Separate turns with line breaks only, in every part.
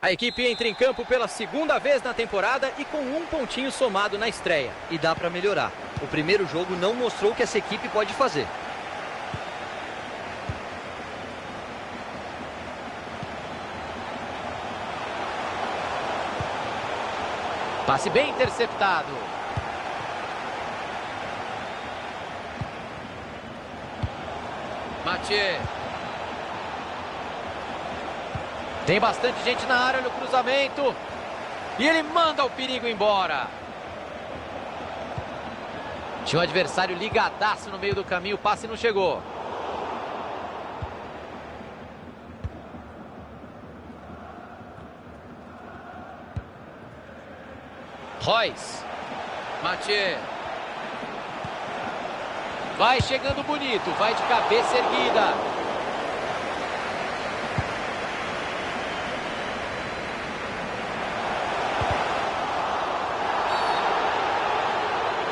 A equipe entra em campo pela segunda vez na temporada e com um pontinho somado na estreia.
E dá para melhorar. O primeiro jogo não mostrou o que essa equipe pode fazer.
Passe bem interceptado. Mathieu. Tem bastante gente na área no cruzamento. E ele manda o perigo embora. Tinha um adversário ligadaço no meio do caminho. O passe não chegou. Royce. Mathieu. Vai chegando bonito. Vai de cabeça erguida.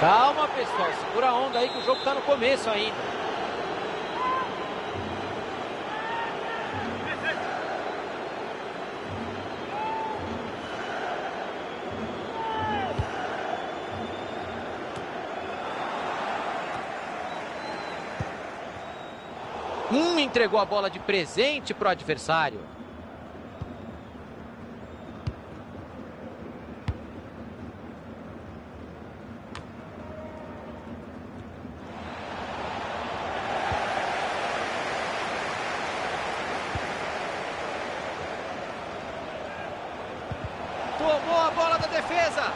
Calma, pessoal. Segura a onda aí que o jogo está no começo ainda. Entregou a bola de presente para o adversário. Tomou a bola da defesa.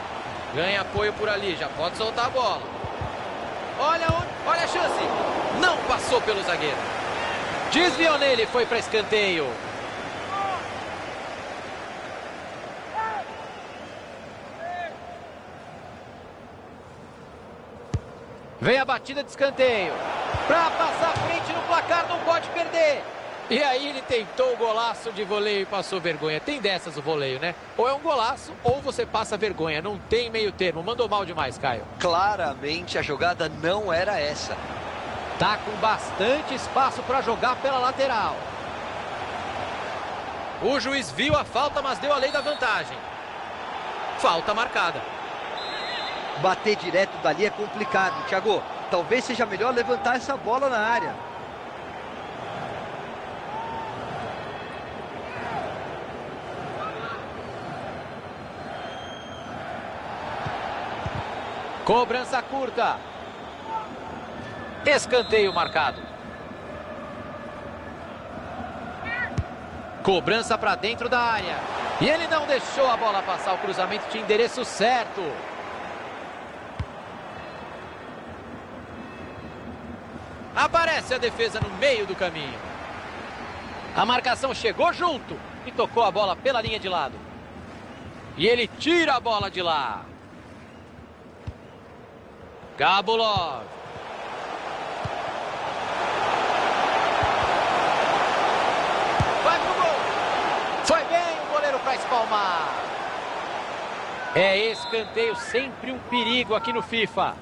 Ganha apoio por ali, já pode soltar a bola. Olha a chance. Não passou pelo zagueiro. Desviou nele, foi para escanteio. Vem a batida de escanteio. Para passar à frente no placar, não pode perder. E aí ele tentou o golaço de voleio e passou vergonha. Tem dessas o voleio, né? Ou é um golaço ou você passa vergonha. Não tem meio termo. Mandou mal demais, Caio.
Claramente a jogada não era essa.
Tá com bastante espaço para jogar pela lateral.
O juiz viu a falta, mas deu a lei da vantagem. Falta marcada.
Bater direto dali é complicado, Thiago. Talvez seja melhor levantar essa bola na área.
Cobrança curta. Escanteio marcado. Cobrança para dentro da área. E ele não deixou a bola passar. O cruzamento tinha endereço certo.
Aparece a defesa no meio do caminho.
A marcação chegou junto e tocou a bola pela linha de lado. E ele tira a bola de lá. Gabulov. Vai pro gol. Foi bem o goleiro para espalmar. É escanteio, sempre um perigo aqui no FIFA.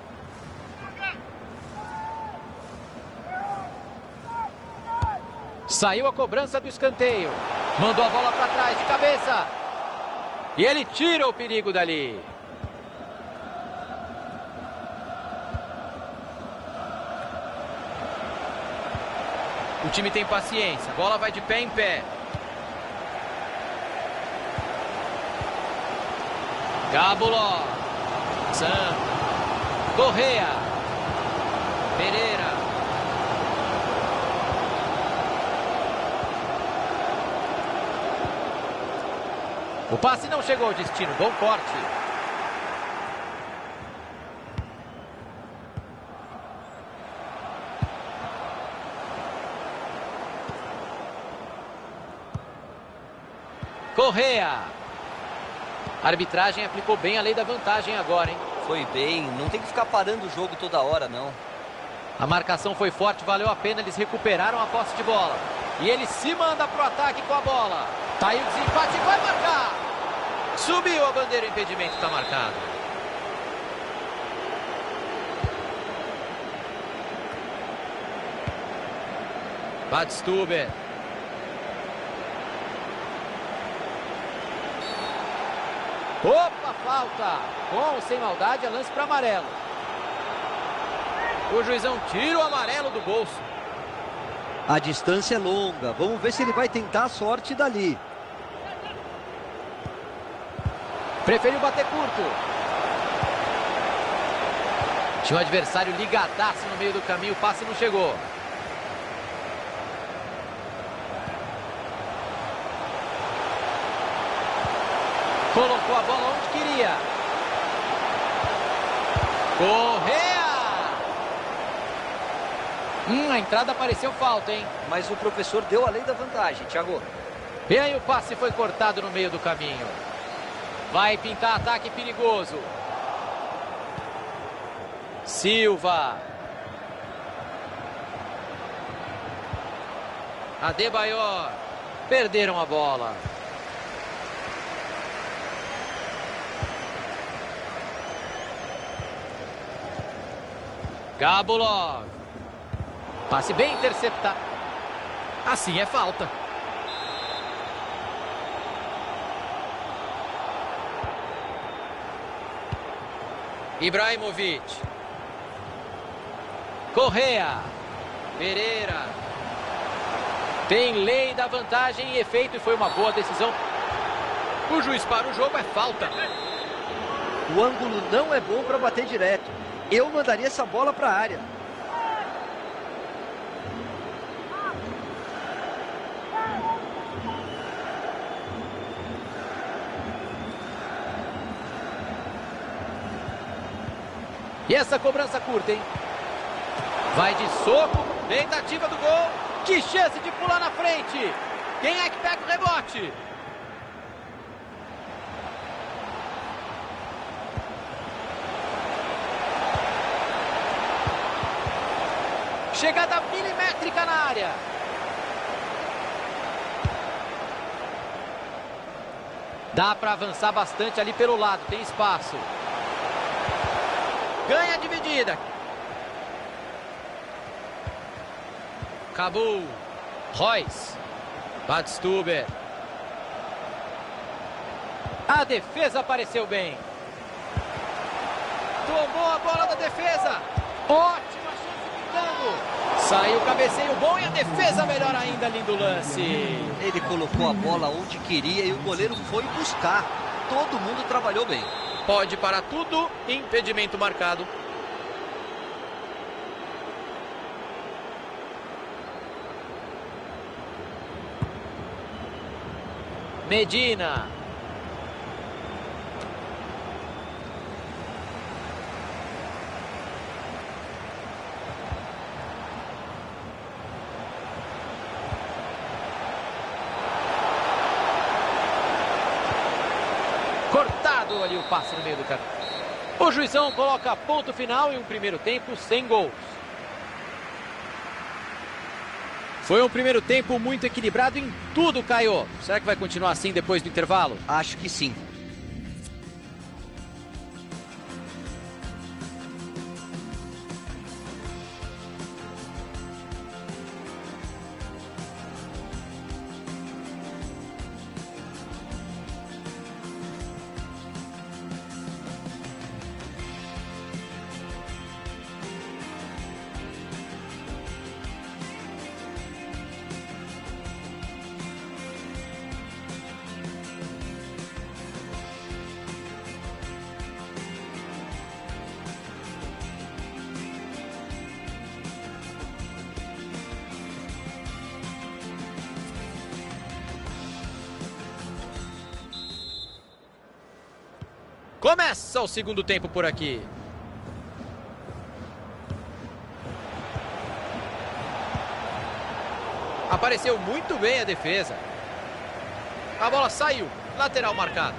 Saiu a cobrança do escanteio. Mandou a bola para trás de cabeça. E ele tira o perigo dali.
O time tem paciência. A bola vai de pé em pé.
Gabulov. Santa. Correa. Pereira. O passe não chegou ao destino. Bom corte. Correa. A arbitragem aplicou bem a lei da vantagem agora, hein?
Foi bem, não tem que ficar parando o jogo toda hora, não.
A marcação foi forte, valeu a pena, eles recuperaram a posse de bola. E ele se manda pro ataque com a bola. Tá aí o desempate e vai marcar.
Subiu a bandeira, o impedimento está marcado. Badstuber.
Opa, falta. Com ou sem maldade, é lance para amarelo.
O juizão tira o amarelo do bolso.
A distância é longa. Vamos ver se ele vai tentar a sorte dali.
Preferiu bater curto.
Tinha um adversário ligadaço no meio do caminho, o passe não chegou. Colocou a bola onde queria. Correa!
A entrada pareceu falta, hein?
Mas o professor deu a lei da vantagem, Thiago.
E aí o passe foi cortado no meio do caminho. Vai pintar ataque perigoso. Silva.
Adebayor. Perderam a bola. Gabulov.
Passe bem interceptado.
Assim é falta. Ibrahimovic.
Correa.
Pereira.
Tem lei da vantagem em efeito e foi uma boa decisão.
O juiz para o jogo, é falta.
O ângulo não é bom para bater direto. Eu mandaria essa bola para a área.
E essa cobrança curta, hein?
Vai de soco. Tentativa do gol. Que chance de pular na frente. Quem é que pega o rebote?
Chegada milimétrica na área. Dá para avançar bastante ali pelo lado, tem espaço.
Ganha a dividida. Cabul.
Royce.
Badstuber.
A defesa apareceu bem.
Tomou a bola da defesa.
Ótima chance pintando.
Saiu o cabeceio bom e a defesa melhor ainda, lindo lance.
Ele colocou a bola onde queria e o goleiro foi buscar. Todo mundo trabalhou bem.
Pode parar tudo, impedimento marcado.
Medina. Cortado ali o passe no meio do campo. O juizão coloca ponto final em um primeiro tempo sem gols.
Foi um primeiro tempo muito equilibrado em tudo, Caio. Será que vai continuar assim depois do intervalo?
Acho que sim.
Começa o segundo tempo por aqui. Apareceu muito bem a defesa. A bola saiu. Lateral marcado.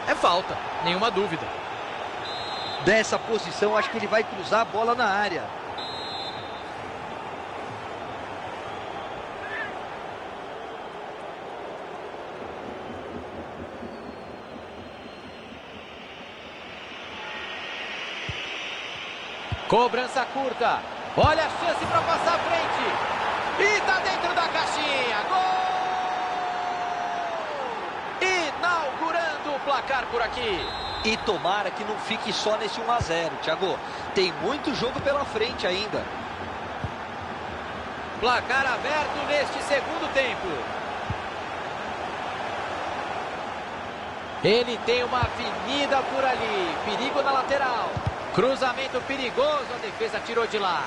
É falta, nenhuma dúvida.
Dessa posição, acho que ele vai cruzar a bola na área.
Cobrança curta. Olha a chance para passar à frente. E tá dentro da caixinha. Gol! Inaugurando o placar por aqui.
E tomara que não fique só nesse 1 a 0, Thiago. Tem muito jogo pela frente ainda.
Placar aberto neste segundo tempo.
Ele tem uma avenida por ali. Perigo na lateral. Cruzamento perigoso. A defesa tirou de lá.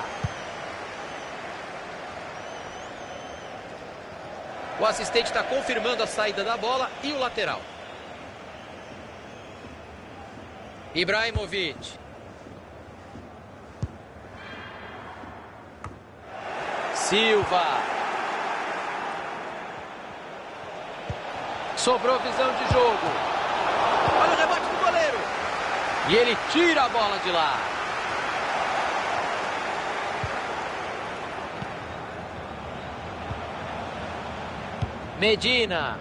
O assistente está confirmando a saída da bola e o lateral. Ibrahimovic. Silva.
Sobrou visão de jogo.
Olha o rebote do goleiro.
E ele tira a bola de lá. Medina.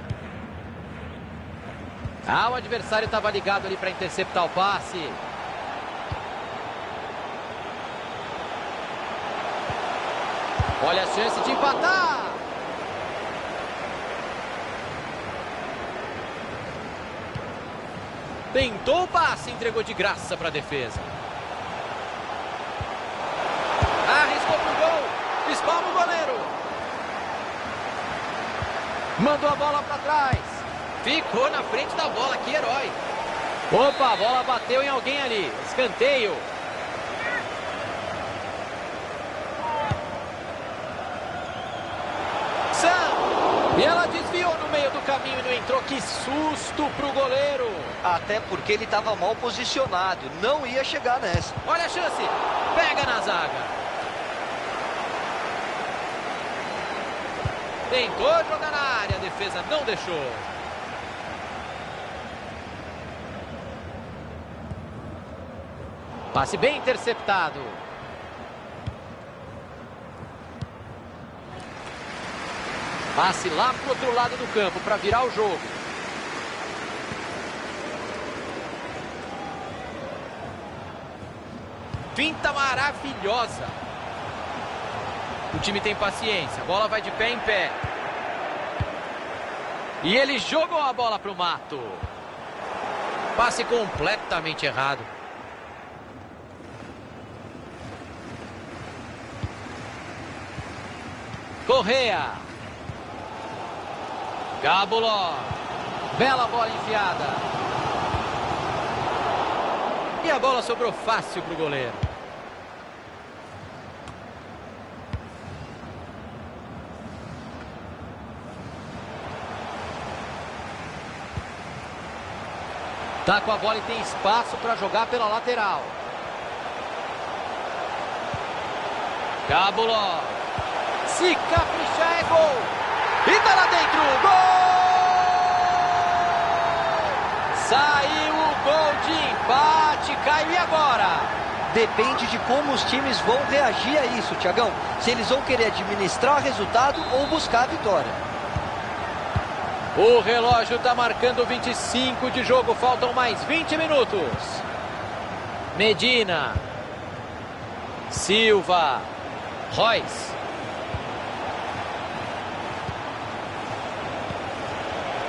O adversário estava ligado ali para interceptar o passe. Olha a chance de empatar.
Tentou o passe, entregou de graça para a defesa. Arriscou pro gol. Espalma o goleiro.
Mandou a bola para trás.
Ficou na frente da bola, que herói.
Opa, a bola bateu em alguém ali. Escanteio. Sam. E ela desviou no meio do caminho e não entrou. Que susto pro goleiro.
Até porque ele estava mal posicionado. Não ia chegar nessa.
Olha a chance. Pega na zaga. Tentou jogar na área. A defesa não deixou.
Passe bem interceptado. Passe lá pro outro lado do campo para virar o jogo.
Finta maravilhosa. O time tem paciência. A bola vai de pé em pé.
E ele jogou a bola pro mato.
Passe completamente errado.
Correa. Gabuló. Bela bola enfiada.
E a bola sobrou fácil para o goleiro.
Tá com a bola e tem espaço para jogar pela lateral. Gabuló. Se caprichar é gol. E tá lá dentro. Gol! Saiu o gol de empate. Caiu e agora?
Depende de como os times vão reagir a isso, Thiagão. Se eles vão querer administrar o resultado ou buscar a vitória.
O relógio tá marcando 25 de jogo. Faltam mais 20 minutos. Medina. Silva. Royce.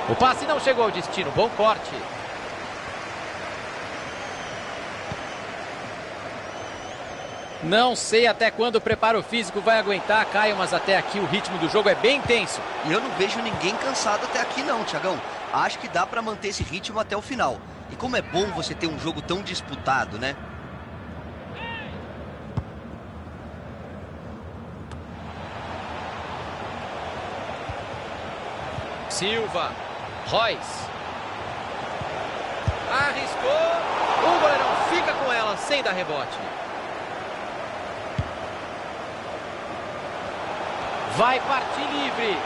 O passe não chegou ao destino. Bom corte. Não sei até quando o preparo físico vai aguentar, Caio, mas até aqui o ritmo do jogo é bem intenso.
E eu não vejo ninguém cansado até aqui não, Thiagão. Acho que dá para manter esse ritmo até o final. E como é bom você ter um jogo tão disputado, né?
Silva. Royce. Arriscou. O goleirão fica com ela sem dar rebote.
Vai partir livre.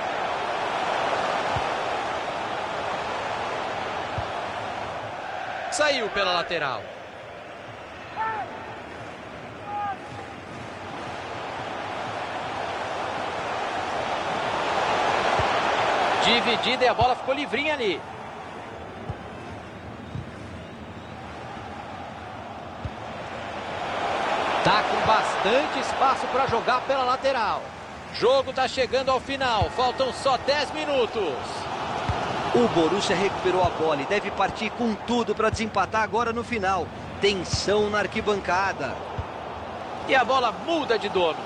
Saiu pela lateral.
Dividida e a bola ficou livrinha ali. Tá com bastante espaço para jogar pela lateral. Jogo tá chegando ao final, faltam só 10 minutos.
O Borussia recuperou a bola e deve partir com tudo para desempatar agora no final. Tensão na arquibancada.
E a bola muda de dono.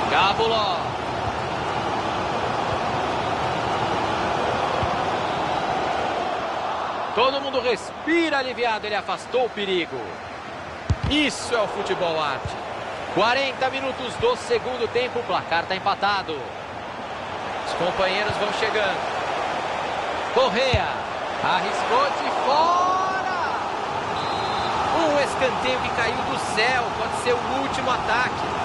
Cabuló. Todo mundo respira aliviado, ele afastou o perigo. Isso é o futebol arte. 40 minutos do segundo tempo, o placar está empatado. Os companheiros vão chegando. Correa arriscou de fora. Um escanteio que caiu do céu, pode ser o último ataque.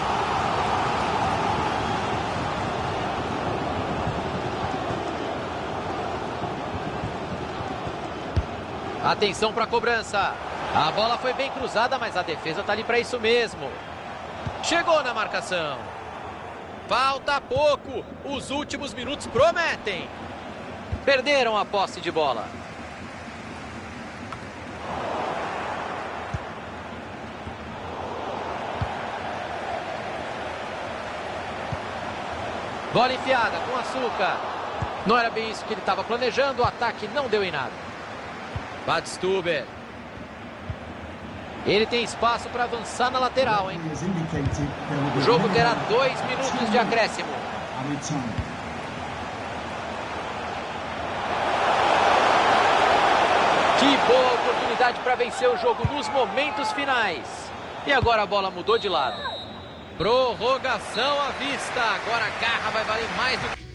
Atenção para a cobrança. A bola foi bem cruzada, mas a defesa está ali para isso mesmo. Chegou na marcação. Falta pouco. Os últimos minutos prometem. Perderam a posse de bola. Bola enfiada com açúcar. Não era bem isso que ele estava planejando. O ataque não deu em nada. Badstuber. Ele tem espaço para avançar na lateral, hein? O jogo terá 2 minutos de acréscimo. Que boa oportunidade para vencer o jogo nos momentos finais. E agora a bola mudou de lado. Prorrogação à vista. Agora a garra vai valer mais do que...